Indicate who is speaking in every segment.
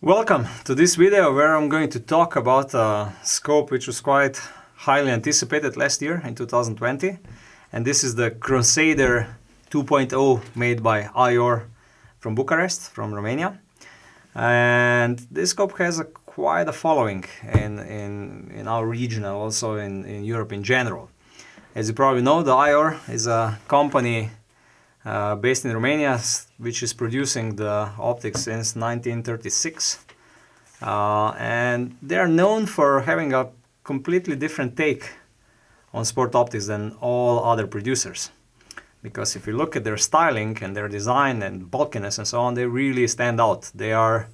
Speaker 1: Welcome to this video where I'm going to talk about a scope which was quite highly anticipated last year in 2020, and this is the Crusader 2.0 made by IOR from Bucharest, from Romania. And this scope has quite a following in our region and also in Europe in general. As you probably know, the IOR is a company based in Romania, which is producing the optics since 1936. And they are known for having a completely different take on sport optics than all other producers. Because if you look at their styling and their design and bulkiness and so on, they really stand out. They are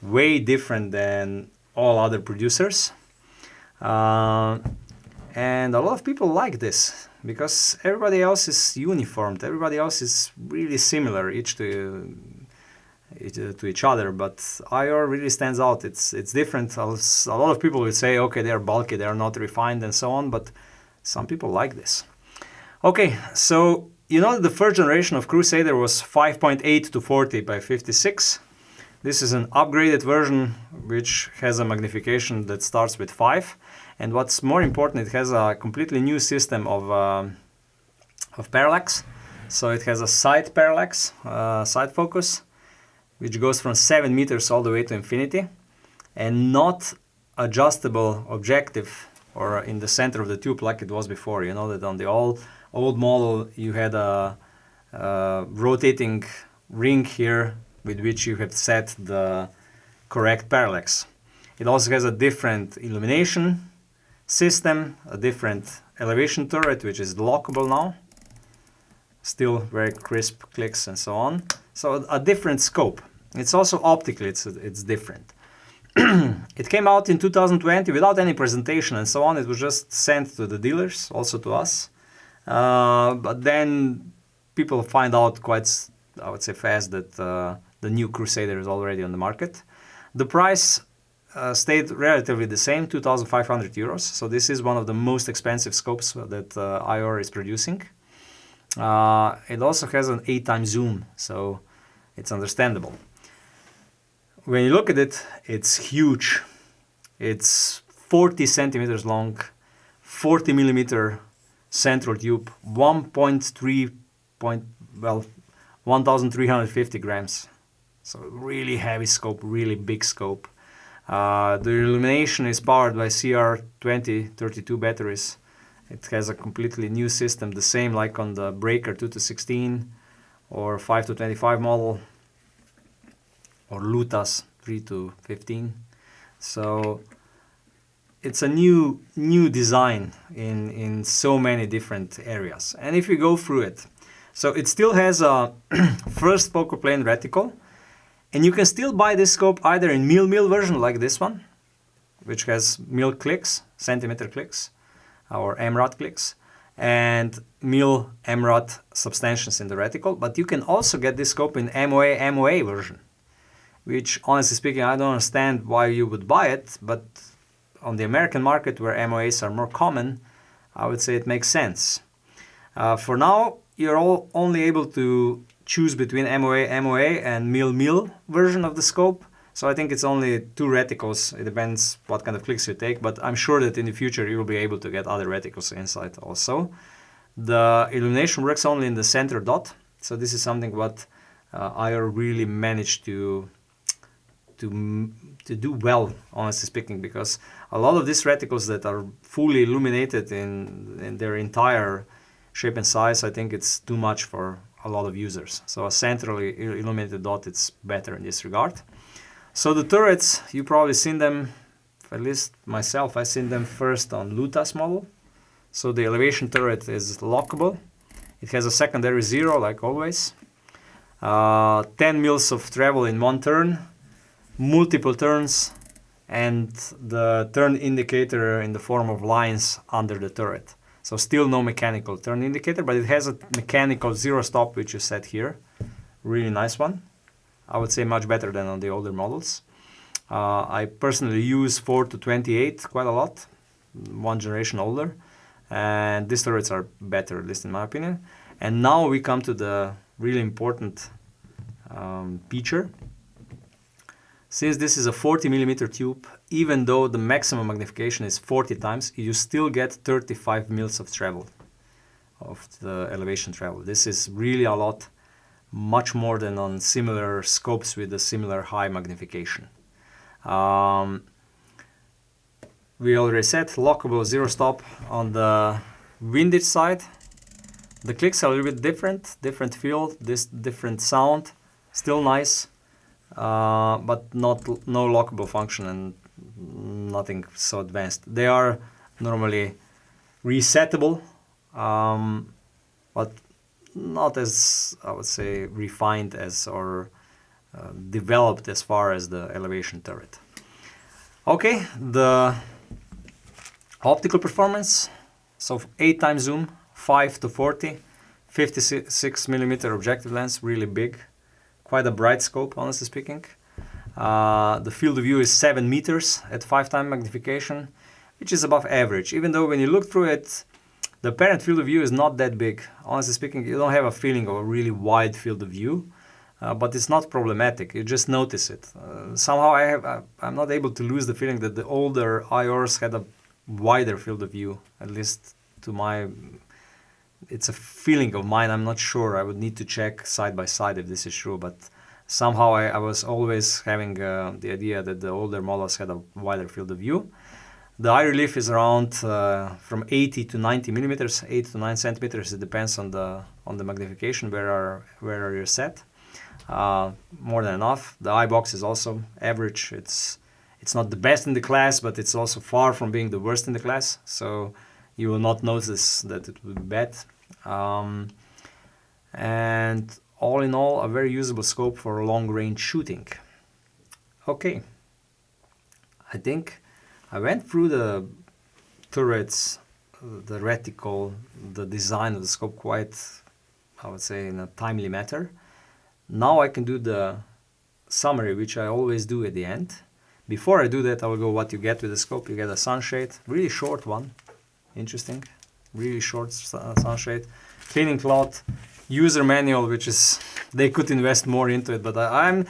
Speaker 1: way different than all other producers. And a lot of people like this because everybody else is uniformed. Everybody else is really similar each to each other, but IOR really stands out. It's different. A lot of people will say, okay, they are bulky, they are not refined and so on, but some people like this. Okay, so you know the first generation of Crusader was 5.8 to 40 by 56. This is an upgraded version which has a magnification that starts with 5. And what's more important, it has a completely new system of parallax. So it has a side parallax, side focus, which goes from 7 meters all the way to infinity, and not adjustable objective or in the center of the tube like it was before. You know that on the old model you had a rotating ring here with which you had set the correct parallax. It also has a different illumination system, a different elevation turret, which is lockable now. Still very crisp clicks and so on. So a different scope. It's also optically, it's different. It came out in 2020 without any presentation and so on. It was just sent to the dealers, also to us. But then people find out quite, I would say, fast that the new Crusader is already on the market. The price stayed relatively the same, 2,500 euros. So this is one of the most expensive scopes that IOR is producing. It also has an 8x zoom, so it's understandable. When you look at it, it's huge. It's 40 centimeters long, 40 millimeter central tube, 1,350 grams. So really heavy scope, really big scope. The illumination is powered by CR2032 batteries. It has a completely new system, the same like on the Breaker 2 to 16 or 5 to 25 model or Lutas 3 to 15. So it's a new design in so many different areas. And if you go through it, so it still has a first focal plane reticle. And you can still buy this scope either in mil version like this one, which has mil clicks, centimeter clicks, or MRAD clicks, and mil MRAD substantions in the reticle. But you can also get this scope in MOA version, which honestly speaking, I don't understand why you would buy it, but on the American market where MOAs are more common, I would say it makes sense. For now, you're only able to choose between MOA and mil version of the scope. So I think it's only 2 reticles. It depends what kind of clicks you take, but I'm sure that in the future you will be able to get other reticles inside also. The illumination works only in the center dot. So this is something what IOR really managed to do well, honestly speaking, because a lot of these reticles that are fully illuminated in their entire shape and size, I think it's too much for a lot of users. So a centrally illuminated dot, it's better in this regard. So the turrets, you probably seen them, at least myself, I've seen them first on Lutas model. So the elevation turret is lockable. It has a secondary 0 like always. 10 mils of travel in one turn, multiple turns, and the turn indicator in the form of lines under the turret. So still no mechanical turn indicator, but it has a mechanical 0 stop, which is set here. Really nice one. I would say much better than on the older models. I personally use 4 to 28 quite a lot, one generation older. And these turrets are better, at least in my opinion. And now we come to the really important feature. Since this is a 40mm tube, even though the maximum magnification is 40 times, you still get 35 mils of travel, of the elevation travel. This is really a lot, much more than on similar scopes with a similar high magnification. We already said lockable zero stop on the windage side. The clicks are a little bit different feel, this different sound, still nice, but no lockable function and nothing so advanced. They are normally resettable, but not as, I would say, refined as or developed as far as the elevation turret. Okay, the optical performance, so 8 times zoom, 5 to 40, 56mm objective lens, really big, quite a bright scope, honestly speaking. The field of view is 7 meters at 5 times magnification, which is above average, even though when you look through it, the apparent field of view is not that big. Honestly speaking, you don't have a feeling of a really wide field of view, but it's not problematic. You just notice it. Somehow I'm not able to lose the feeling that the older IORs had a wider field of view, at least to my, it's a feeling of mine. I'm not sure. I would need to check side by side if this is true, but somehow I was always having the idea that the older models had a wider field of view. The eye relief is around from 80 to 90 millimeters, 8 to 9 centimeters. It depends on the magnification where are you set. More than enough. The eye box is also average. It's not the best in the class, but it's also far from being the worst in the class. So you will not notice that it will be bad. And all in all, a very usable scope for long-range shooting. Okay, I think I went through the turrets, the reticle, the design of the scope quite, I would say, in a timely manner. Now I can do the summary, which I always do at the end. Before I do that, I will go what you get with the scope. You get a sunshade, really short one, interesting, really short sunshade, cleaning cloth, user manual, which is, they could invest more into it, but I'm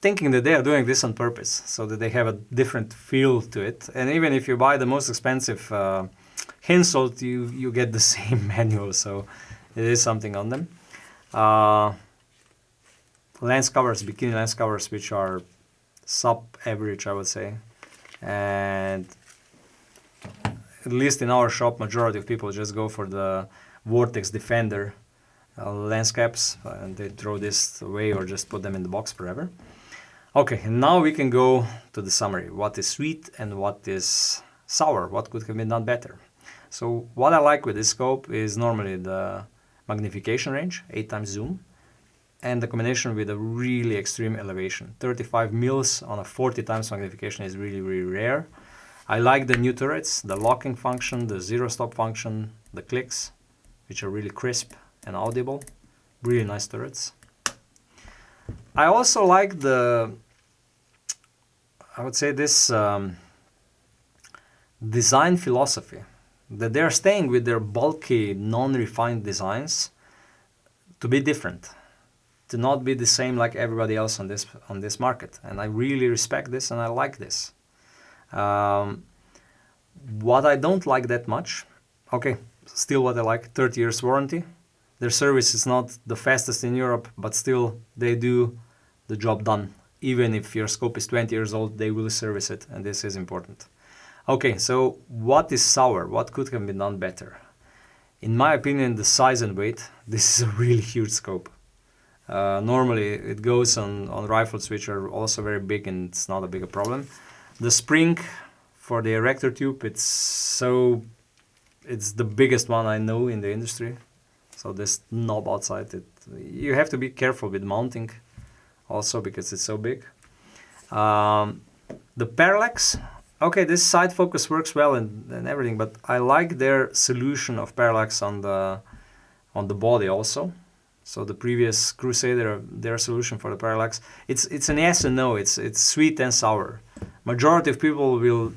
Speaker 1: thinking that they are doing this on purpose, so that they have a different feel to it. And even if you buy the most expensive Hensoldt, you get the same manual, so it is something on them. Lens covers, bikini lens covers, which are sub-average, I would say. And at least in our shop, majority of people just go for the Vortex Defender lens caps, and they throw this away or just put them in the box forever. Okay, and now we can go to the summary. What is sweet and what is sour? What could have been done better? So what I like with this scope is normally the magnification range, 8 times zoom, and the combination with a really extreme elevation. 35 mils on a 40 times magnification is really, really rare. I like the new turrets, the locking function, the zero stop function, the clicks, which are really crisp and audible. Really nice turrets. I also like the, I would say, this design philosophy, that they're staying with their bulky, non-refined designs to be different, to not be the same like everybody else on this market. And I really respect this and I like this. What I don't like that much, okay, still what I like, 30 years warranty. Their service is not the fastest in Europe, but still they do the job done. Even if your scope is 20 years old, they will service it, and this is important. Okay, so what is sour? What could have been done better? In my opinion, the size and weight. This is a really huge scope. Normally it goes on rifles which are also very big, and it's not a big problem. The spring for the erector tube, it's the biggest one I know in the industry. So this knob outside, you have to be careful with mounting also because it's so big. The parallax, okay, this side focus works well and everything, but I like their solution of parallax on the body also. So the previous Crusader, their solution for the parallax, it's an yes and no. It's sweet and sour. Majority of people will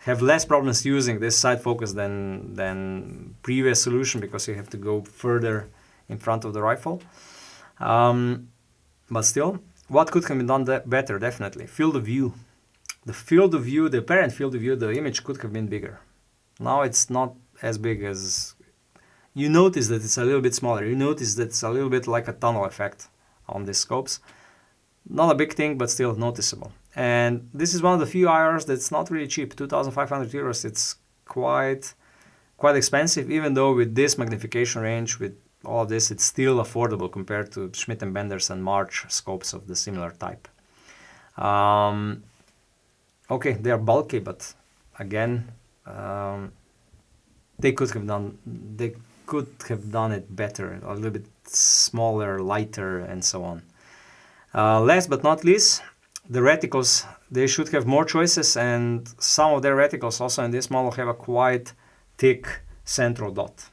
Speaker 1: have less problems using this side focus than previous solution, because you have to go further in front of the rifle. But still, what could have been done better? Definitely field of view. The field of view, the apparent field of view, the image could have been bigger. Now it's not as big as... You notice that it's a little bit smaller. You notice that it's a little bit like a tunnel effect on these scopes. Not a big thing, but still noticeable. And this is one of the few IRs that's not really cheap. 2,500 euros. It's quite expensive, even though with this magnification range, with all of this, it's still affordable compared to Schmidt & Benders and March scopes of the similar type. Okay, they are bulky, but again, they could have done it better, a little bit smaller, lighter, and so on. Last but not least, the reticles. They should have more choices, and some of their reticles also in this model have a quite thick central dot.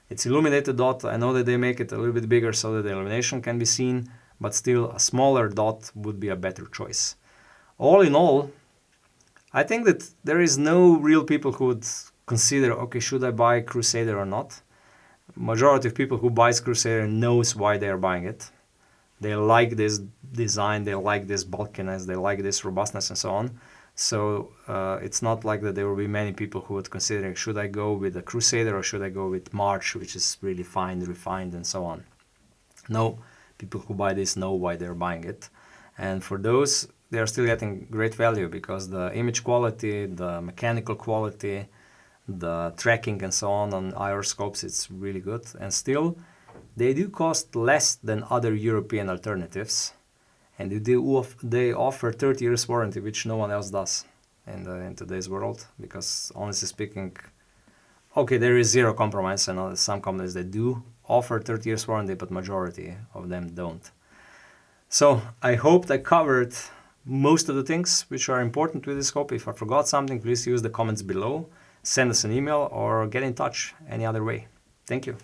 Speaker 1: It's illuminated dot. I know that they make it a little bit bigger so that the illumination can be seen, but still a smaller dot would be a better choice. All in all, I think that there is no real people who would consider, okay, should I buy Crusader or not? Majority of people who buys Crusader knows why they are buying it. They like this design, they like this bulkiness, they like this robustness and so on. So it's not like that there will be many people who would consider, should I go with the Crusader or should I go with March, which is really fine, refined and so on. No, people who buy this know why they're buying it. And for those, they are still getting great value because the image quality, the mechanical quality, the tracking and so on IOR scopes, it's really good. And still, they do cost less than other European alternatives. And they offer 30 years warranty, which no one else does in today's world. Because honestly speaking, okay, there is zero compromise, and some companies that do offer 30 years warranty, but majority of them don't. So I hope I covered most of the things which are important with this scope. If I forgot something, please use the comments below, send us an email, or get in touch any other way. Thank you.